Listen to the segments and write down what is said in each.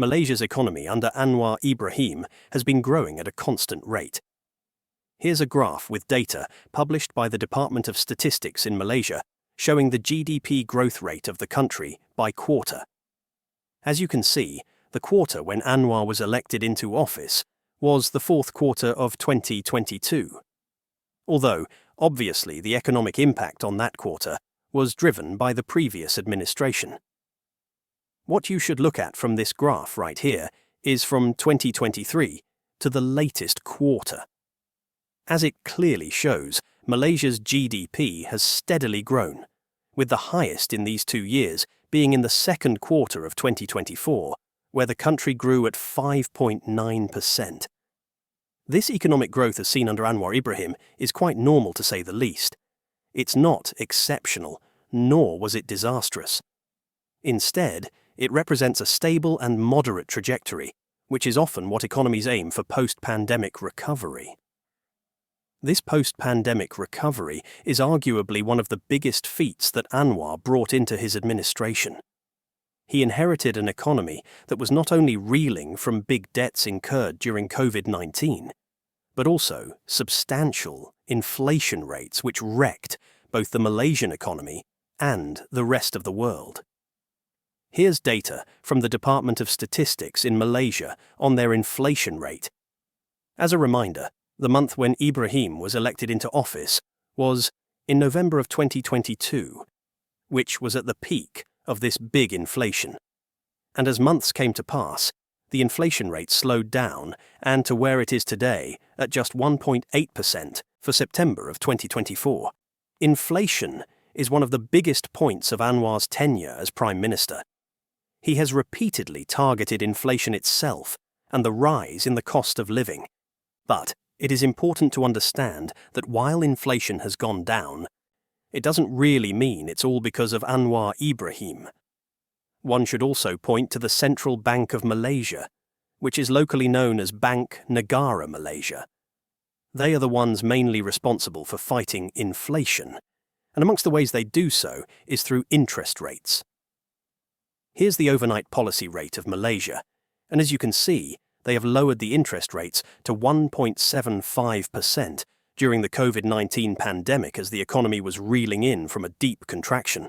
Malaysia's economy under Anwar Ibrahim has been growing at a constant rate. Here's a graph with data published by the Department of Statistics in Malaysia showing the GDP growth rate of the country by quarter. As you can see, the quarter when Anwar was elected into office was the fourth quarter of 2022. Although, obviously, the economic impact on that quarter was driven by the previous administration. What you should look at from this graph right here is from 2023 to the latest quarter. As it clearly shows, Malaysia's GDP has steadily grown, with the highest in these 2 years being in the second quarter of 2024, where the country grew at 5.9%. This economic growth as seen under Anwar Ibrahim is quite normal to say the least. It's not exceptional, nor was it disastrous. Instead, it represents a stable and moderate trajectory, which is often what economies aim for post-pandemic recovery. This post-pandemic recovery is arguably one of the biggest feats that Anwar brought into his administration. He inherited an economy that was not only reeling from big debts incurred during COVID-19, but also substantial inflation rates which wrecked both the Malaysian economy and the rest of the world. Here's data from the Department of Statistics in Malaysia on their inflation rate. As a reminder, the month when Ibrahim was elected into office was in November of 2022, which was at the peak of this big inflation. And as months came to pass, the inflation rate slowed down and to where it is today at just 1.8% for September of 2024. Inflation is one of the biggest points of Anwar's tenure as Prime Minister. He has repeatedly targeted inflation itself and the rise in the cost of living. But it is important to understand that while inflation has gone down, it doesn't really mean it's all because of Anwar Ibrahim. One should also point to the Central Bank of Malaysia, which is locally known as Bank Negara Malaysia. They are the ones mainly responsible for fighting inflation, and amongst the ways they do so is through interest rates. Here's the overnight policy rate of Malaysia, and as you can see, they have lowered the interest rates to 1.75% during the COVID-19 pandemic as the economy was reeling in from a deep contraction.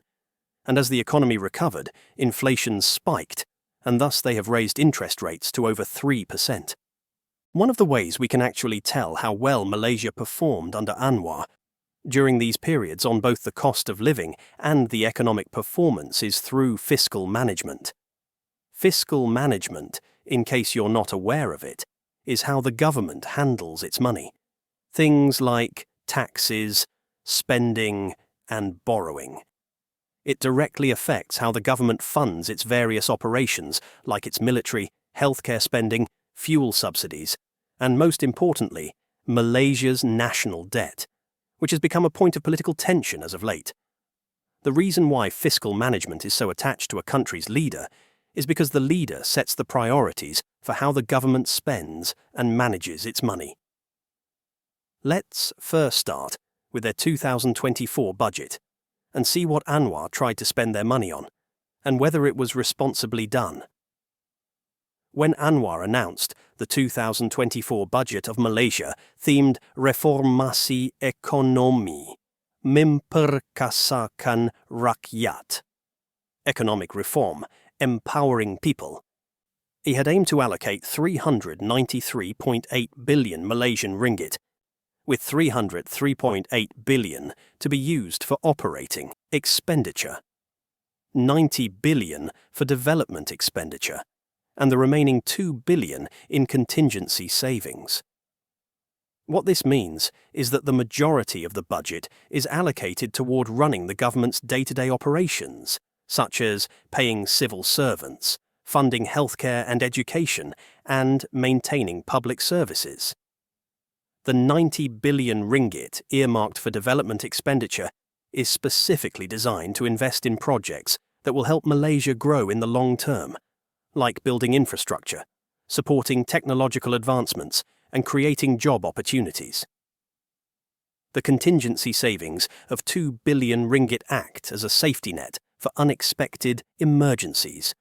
And as the economy recovered, inflation spiked, and thus they have raised interest rates to over 3%. One of the ways we can actually tell how well Malaysia performed under Anwar during these periods on both the cost of living and the economic performance is through fiscal management. Fiscal management, in case you're not aware of it, is how the government handles its money. Things like taxes, spending, and borrowing. It directly affects how the government funds its various operations, like its military, healthcare spending, fuel subsidies, and most importantly, Malaysia's national debt, which has become a point of political tension as of late. The reason why fiscal management is so attached to a country's leader is because the leader sets the priorities for how the government spends and manages its money. Let's first start with their 2024 budget and see what Anwar tried to spend their money on, and whether it was responsibly done. When Anwar announced the 2024 budget of Malaysia themed Reformasi Ekonomi, Memperkasakan Rakyat, economic reform, empowering people, he had aimed to allocate 393.8 billion Malaysian ringgit, with 303.8 billion to be used for operating expenditure, 90 billion for development expenditure, and the remaining 2 billion in contingency savings. What this means is that the majority of the budget is allocated toward running the government's day-to-day operations, such as paying civil servants, funding healthcare and education, and maintaining public services. The 90 billion ringgit earmarked for development expenditure is specifically designed to invest in projects that will help Malaysia grow in the long term, like building infrastructure, supporting technological advancements, and creating job opportunities. The contingency savings of 2 billion ringgit act as a safety net for unexpected emergencies,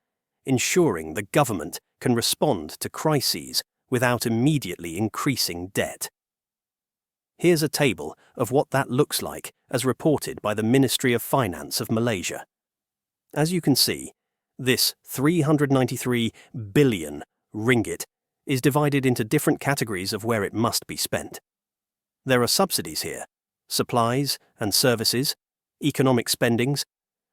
ensuring the government can respond to crises without immediately increasing debt. Here's a table of what that looks like as reported by the Ministry of Finance of Malaysia. As you can see, this 393 billion ringgit is divided into different categories of where it must be spent. There are subsidies here, supplies and services, economic spendings,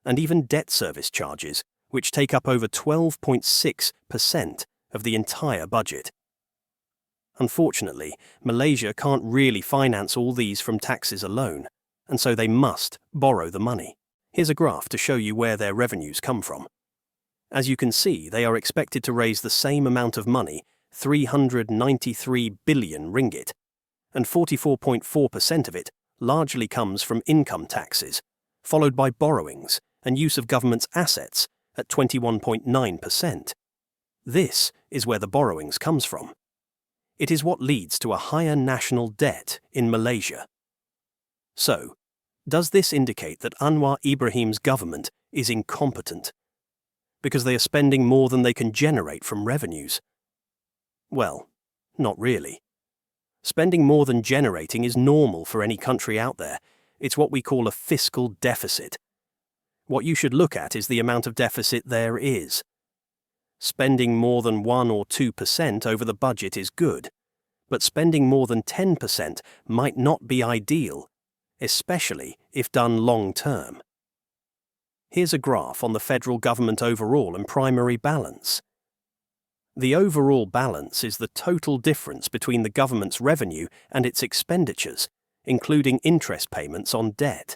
and even debt service charges, which take up over 12.6% of the entire budget. Unfortunately, Malaysia can't really finance all these from taxes alone, and so they must borrow the money. Here's a graph to show you where their revenues come from. As you can see, they are expected to raise the same amount of money, 393 billion ringgit, and 44.4% of it largely comes from income taxes, followed by borrowings and use of government's assets at 21.9%. This is where the borrowings comes from. It is what leads to a higher national debt in Malaysia. So, does this indicate that Anwar Ibrahim's government is incompetent because they are spending more than they can generate from revenues? Well, not really. Spending more than generating is normal for any country out there. It's what we call a fiscal deficit. What you should look at is the amount of deficit there is. Spending more than 1 or 2% over the budget is good, but spending more than 10% might not be ideal, especially if done long-term. Here's a graph on the federal government overall and primary balance. The overall balance is the total difference between the government's revenue and its expenditures, including interest payments on debt.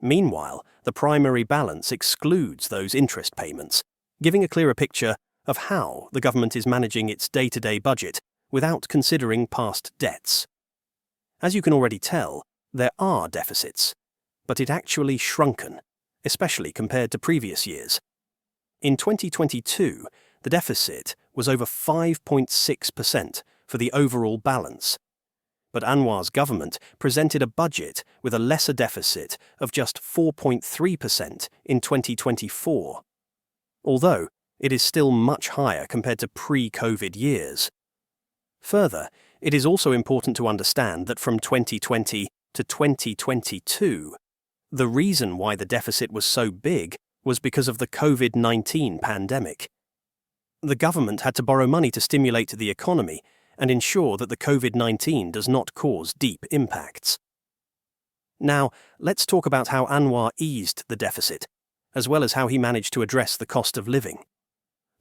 Meanwhile, the primary balance excludes those interest payments, giving a clearer picture of how the government is managing its day-to-day budget without considering past debts. As you can already tell, there are deficits, but it actually shrunken, especially compared to previous years. In 2022, the deficit was over 5.6% for the overall balance, but Anwar's government presented a budget with a lesser deficit of just 4.3% in 2024, although it is still much higher compared to pre-COVID years. Further, it is also important to understand that from 2020 to 2022, the reason why the deficit was so big was because of the COVID-19 pandemic. The government had to borrow money to stimulate the economy and ensure that the COVID-19 does not cause deep impacts. Now, let's talk about how Anwar eased the deficit, as well as how he managed to address the cost of living.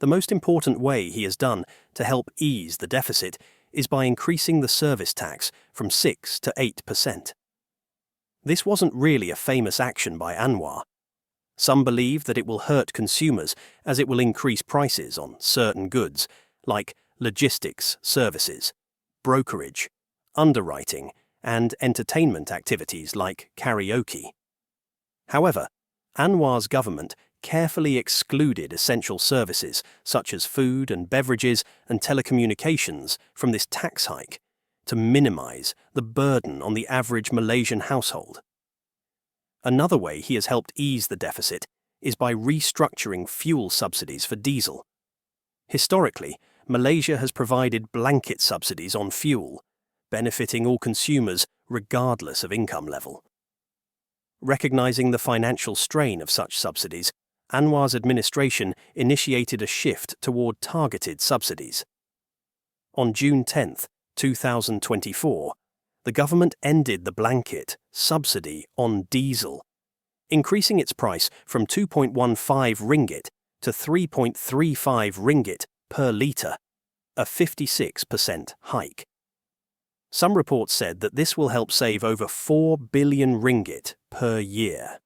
The most important way he has done to help ease the deficit is by increasing the service tax from 6 to 8%. This wasn't really a famous action by Anwar. Some believe that it will hurt consumers as it will increase prices on certain goods, like logistics services, brokerage, underwriting, and entertainment activities like karaoke. However, Anwar's government carefully excluded essential services such as food and beverages and telecommunications from this tax hike to minimize the burden on the average Malaysian household. Another way he has helped ease the deficit is by restructuring fuel subsidies for diesel. Historically, Malaysia has provided blanket subsidies on fuel, benefiting all consumers regardless of income level. Recognizing the financial strain of such subsidies, Anwar's administration initiated a shift toward targeted subsidies. On June 10, 2024, the government ended the blanket subsidy on diesel, increasing its price from 2.15 ringgit to 3.35 ringgit per litre, a 56% hike. Some reports said that this will help save over 4 billion ringgit per year.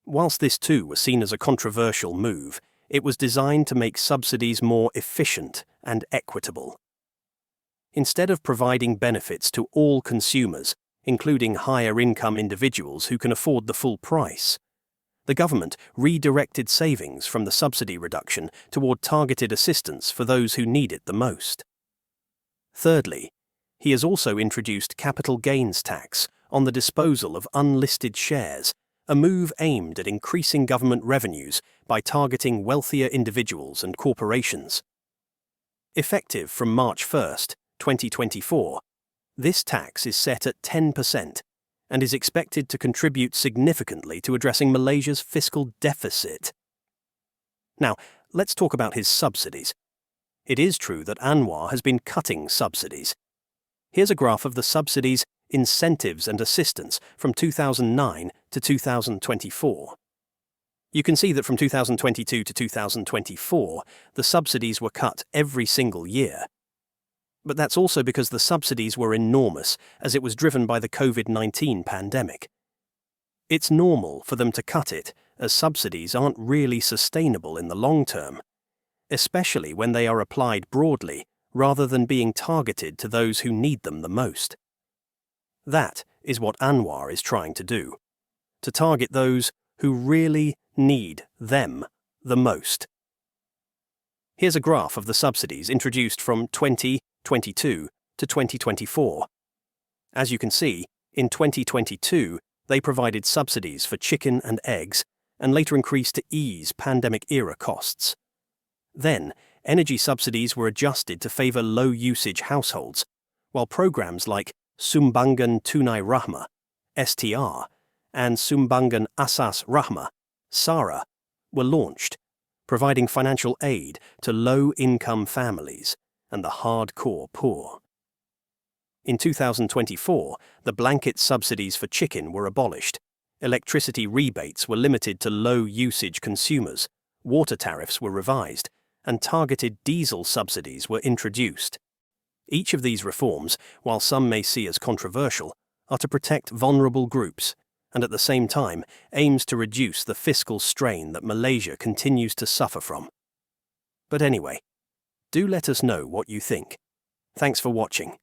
Whilst this too was seen as a controversial move, it was designed to make subsidies more efficient and equitable. Instead of providing benefits to all consumers, including higher-income individuals who can afford the full price, the government redirected savings from the subsidy reduction toward targeted assistance for those who need it the most. Thirdly, he has also introduced capital gains tax on the disposal of unlisted shares, a move aimed at increasing government revenues by targeting wealthier individuals and corporations. Effective from March 1st, 2024, this tax is set at 10% and is expected to contribute significantly to addressing Malaysia's fiscal deficit. Now, let's talk about his subsidies. It is true that Anwar has been cutting subsidies. Here's a graph of the subsidies, incentives and assistance from 2009 to 2024. You can see that from 2022 to 2024, the subsidies were cut every single year. But that's also because the subsidies were enormous, as it was driven by the COVID-19 pandemic. It's normal for them to cut it, as subsidies aren't really sustainable in the long term, especially when they are applied broadly rather than being targeted to those who need them the most. That is what Anwar is trying to do, to target those who really need them the most. Here's a graph of the subsidies introduced from 2022 to 2024. As you can see, in 2022, they provided subsidies for chicken and eggs and later increased to ease pandemic-era costs. Then, energy subsidies were adjusted to favour low-usage households, while programs like Sumbangan Tunai Rahmah, STR, and Sumbangan Asas Rahmah, SARA, were launched, providing financial aid to low-income families and the hardcore poor. In 2024, the blanket subsidies for chicken were abolished, electricity rebates were limited to low-usage consumers, water tariffs were revised, and targeted diesel subsidies were introduced. Each of these reforms, while some may see as controversial, are to protect vulnerable groups and at the same time aims to reduce the fiscal strain that Malaysia continues to suffer from. But anyway, do let us know what you think. Thanks for watching.